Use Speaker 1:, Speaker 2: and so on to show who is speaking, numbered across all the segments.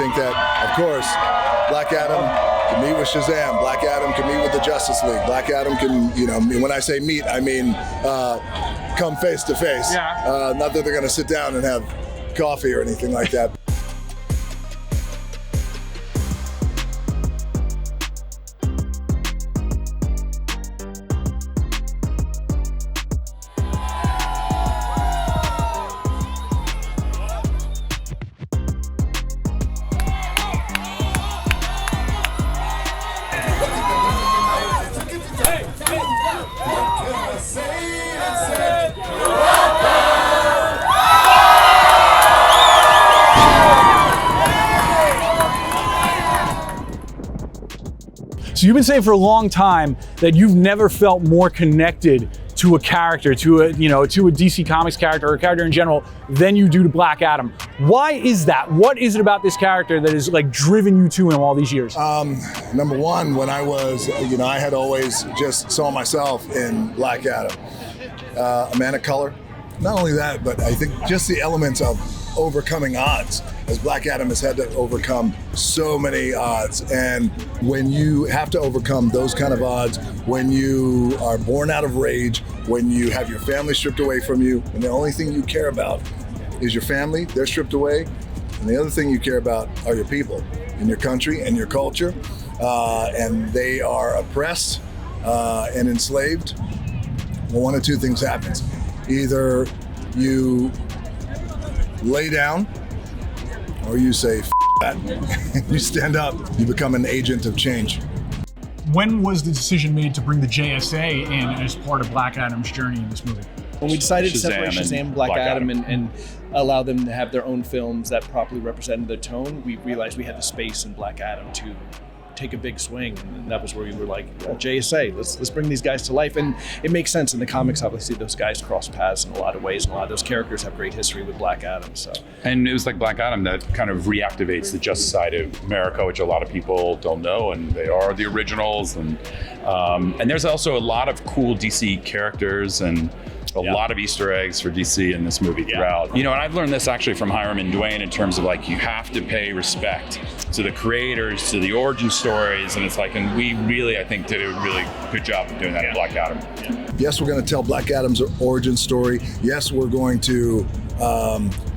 Speaker 1: think that, of course, Black Adam can meet with Shazam. Black Adam can meet with the Justice League. Black Adam can, you know, when I say meet, I mean come face to face.
Speaker 2: Yeah.
Speaker 1: Not that they're going to sit down and have coffee or anything like that.
Speaker 2: So you've been saying for a long time that you've never felt more connected to a character, to a DC Comics character or a character in general than you do to Black Adam. Why is that? What is it about this character that has like driven you to him all these years?
Speaker 1: Number one, when I was, I had always just saw myself in Black Adam, a man of color. Not only that, but I think just the elements of overcoming odds, as Black Adam has had to overcome so many odds. And when you have to overcome those kind of odds, when you are born out of rage, when you have your family stripped away from you, and the only thing you care about is your family, they're stripped away, and the other thing you care about are your people and your country and your culture, and they are oppressed and enslaved, well, one of two things happens. Either you lay down, or you say, F that. You stand up, you become an agent of change.
Speaker 2: When was the decision made to bring the JSA in as part of Black Adam's journey in this movie?
Speaker 3: When we decided to separate Shazam and Black Adam
Speaker 4: Adam.
Speaker 3: and allow them to have their own films that properly represented their tone, we realized we had the space in Black Adam to take a big swing, and that was where we were like, oh, JSA, let's bring these guys to life. And it makes sense in the comics. Obviously those guys cross paths in a lot of ways, and a lot of those characters have great history with Black Adam. So,
Speaker 4: and it was like Black Adam that kind of reactivates the Justice side of America, which a lot of people don't know, and they are the originals. And there's also a lot of cool DC characters and a lot of Easter eggs for DC in this movie throughout. And I've learned this actually from Hiram and Dwayne in terms of like, you have to pay respect to the creators, to the origin stories, and it's like, and we really, I think, did a really good job of doing that in Black Adam.
Speaker 1: Yes, we're going to tell Black Adam's origin story. Yes, we're going to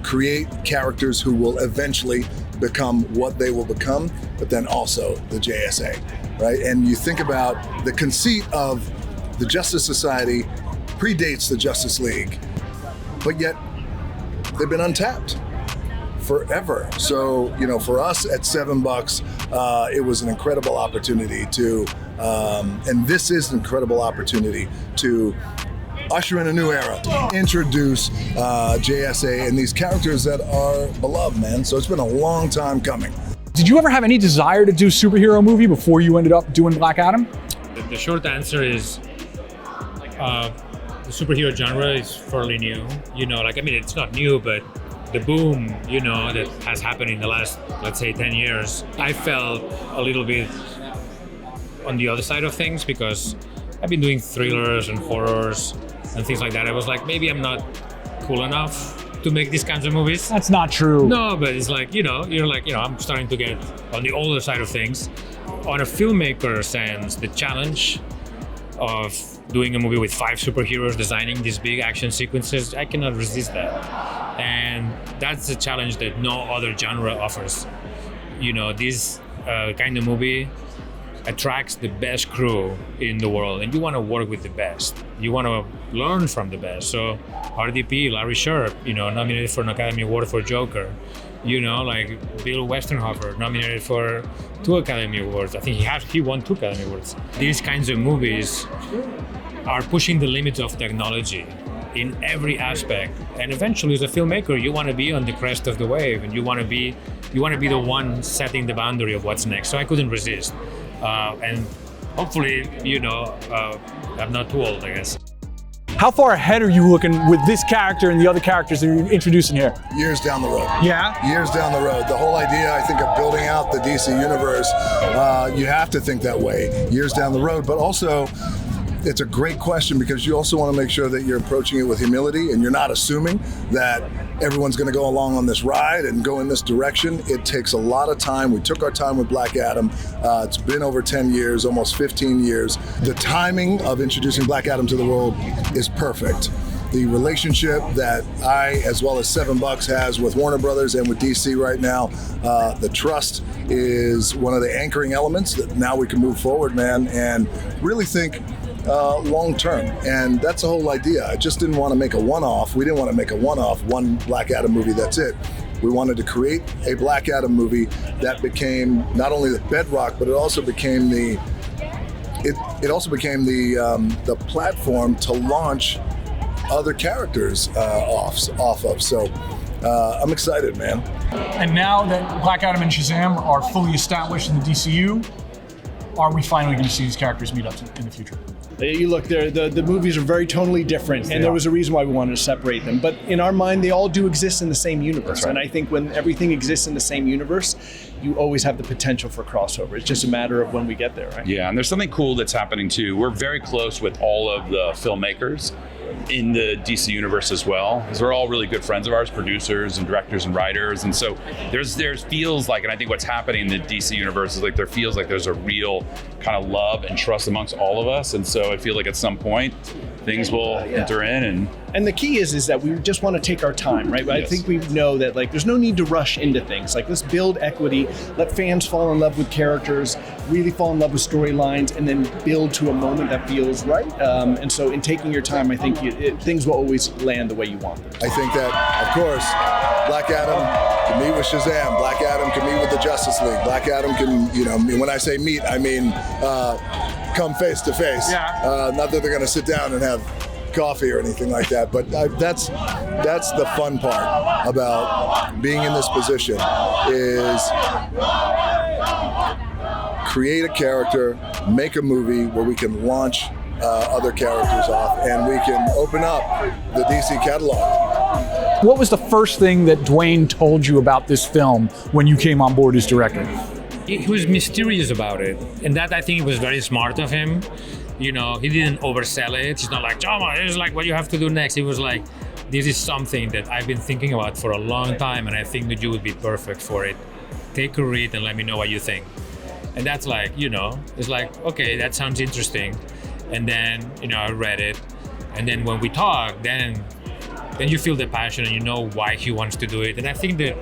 Speaker 1: create characters who will eventually become what they will become, but then also the JSA, right? And you think about the conceit of the Justice Society predates the Justice League, but yet they've been untapped forever. So, for us at $7, it was an incredible opportunity to, and this is an incredible opportunity to usher in a new era, introduce JSA and these characters that are beloved, man. So it's been a long time coming.
Speaker 2: Did you ever have any desire to do a superhero movie before you ended up doing Black Adam?
Speaker 5: The short answer is the superhero genre is fairly new. It's not new, but the boom, that has happened in the last, let's say, 10 years, I felt a little bit on the other side of things because I've been doing thrillers and horrors and things like that. I was like, maybe I'm not cool enough to make these kinds of movies.
Speaker 2: That's not true.
Speaker 5: No, but it's like, you're like, I'm starting to get on the older side of things. On a filmmaker sense, the challenge of doing a movie with 5 superheroes designing these big action sequences, I cannot resist that. And that's a challenge that no other genre offers. This kind of movie attracts the best crew in the world, and you want to work with the best. You want to learn from the best. So RDP, Larry Sharp, nominated for an Academy Award for Joker. Like Bill Westenhofer, nominated for 2 Academy Awards. I think he won 2 Academy Awards. These kinds of movies are pushing the limits of technology in every aspect. And eventually, as a filmmaker, you want to be on the crest of the wave, and you want to be the one setting the boundary of what's next. So I couldn't resist. And hopefully, I'm not too old, I guess.
Speaker 2: How far ahead are you looking with this character and the other characters that you're introducing here?
Speaker 1: Years down the road.
Speaker 2: Yeah?
Speaker 1: Years down the road. The whole idea, I think, of building out the DC universe, you have to think that way, years down the road. But also, it's a great question, because you also want to make sure that you're approaching it with humility and you're not assuming that everyone's going to go along on this ride and go in this direction. It takes a lot of time. We took our time with Black Adam. It's been over 10 years, almost 15 years. The timing of introducing Black Adam to the world is perfect. The relationship that I, as well as $7 has with Warner Brothers and with DC right now, the trust is one of the anchoring elements that now we can move forward, man, and really think long term. And that's the whole idea. I just didn't want to make a one-off. We didn't want to make a one-off, one Black Adam movie, that's it. We wanted to create a Black Adam movie that became not only the bedrock, but it also became the platform to launch other characters off of. So I'm excited, man.
Speaker 2: And now that Black Adam and Shazam are fully established in the DCU, are we finally going to see these characters meet up in the future?
Speaker 3: You look, the movies are very tonally different, and there was a reason why we wanted to separate them. But in our mind, they all do exist in the same universe. Right. And I think when everything exists in the same universe, you always have the potential for crossover. It's just a matter of when we get there, right?
Speaker 4: Yeah, and there's something cool that's happening too. We're very close with all of the filmmakers in the DC universe as well, because we're all really good friends of ours, producers and directors and writers. And so there's feels like, and I think what's happening in the DC universe is like there feels like there's a real kind of love and trust amongst all of us. And so I feel like at some point things will enter in.
Speaker 3: And the key is that we just want to take our time, right?
Speaker 4: Yes.
Speaker 3: I think we know that like there's no need to rush into things. Like, let's build equity, let fans fall in love with characters, really fall in love with storylines, and then build to a moment that feels right. And so in taking your time, I think things will always land the way you want them.
Speaker 1: I think that, of course, Black Adam can meet with Shazam. Black Adam can meet with the Justice League. Black Adam can, when I say meet, I mean come face to face.
Speaker 2: Yeah.
Speaker 1: Not that they're going to sit down and have coffee or anything like that, but that's the fun part about being in this position, is create a character, make a movie where we can launch other characters off, and we can open up the DC catalog.
Speaker 2: What was the first thing that Dwayne told you about this film when you came on board as director?
Speaker 5: He was mysterious about it, and that I think was very smart of him. He didn't oversell it. It's not like, Jama, this is like what you have to do next. It was like, this is something that I've been thinking about for a long time, and I think that you would be perfect for it. Take a read and let me know what you think. And that's like, it's like, okay, that sounds interesting. And then, I read it. And then when we talk, then you feel the passion and you know why he wants to do it. And I think that,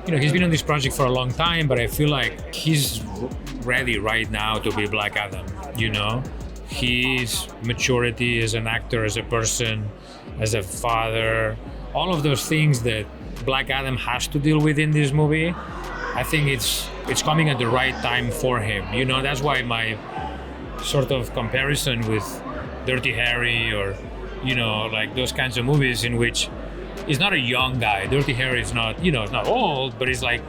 Speaker 5: he's been on this project for a long time, but I feel like he's ready right now to be Black Adam, His maturity as an actor, as a person, as a father, all of those things that Black Adam has to deal with in this movie, I think it's coming at the right time for him. That's why my sort of comparison with Dirty Harry or, like those kinds of movies in which he's not a young guy. Dirty Harry is not, it's not old, but he's like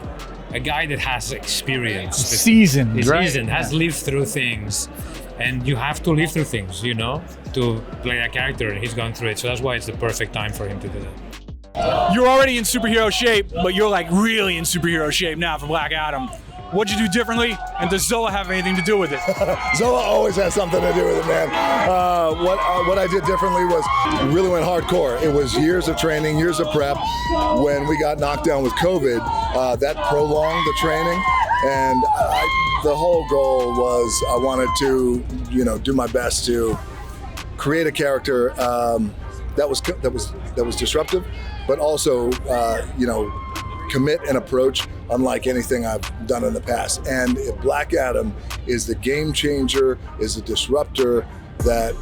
Speaker 5: a guy that has experience.
Speaker 2: Seasoned, right?
Speaker 5: Seasoned, has lived through things. And you have to live through things, to play that character, and he's gone through it. So that's why it's the perfect time for him to do that.
Speaker 2: You're already in superhero shape, but you're like really in superhero shape now for Black Adam. What'd you do differently? And does Zola have anything to do with it?
Speaker 1: Zola always has something to do with it, man. What I did differently was really went hardcore. It was years of training, years of prep. When we got knocked down with COVID, that prolonged the training. And the whole goal was I wanted to, do my best to create a character that was disruptive, but also, commit an approach unlike anything I've done in the past. And if Black Adam is the game changer, is the disruptor that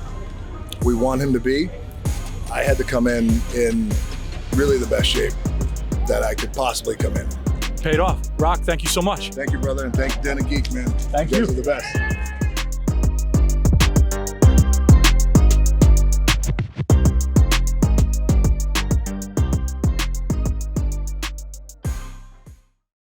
Speaker 1: we want him to be, I had to come in really the best shape that I could possibly come in.
Speaker 2: Paid off. Rock, thank you so much.
Speaker 1: Thank you, brother, and thank Den of Geek, man.
Speaker 2: Thank
Speaker 1: you.
Speaker 2: you.
Speaker 1: Guys are the best.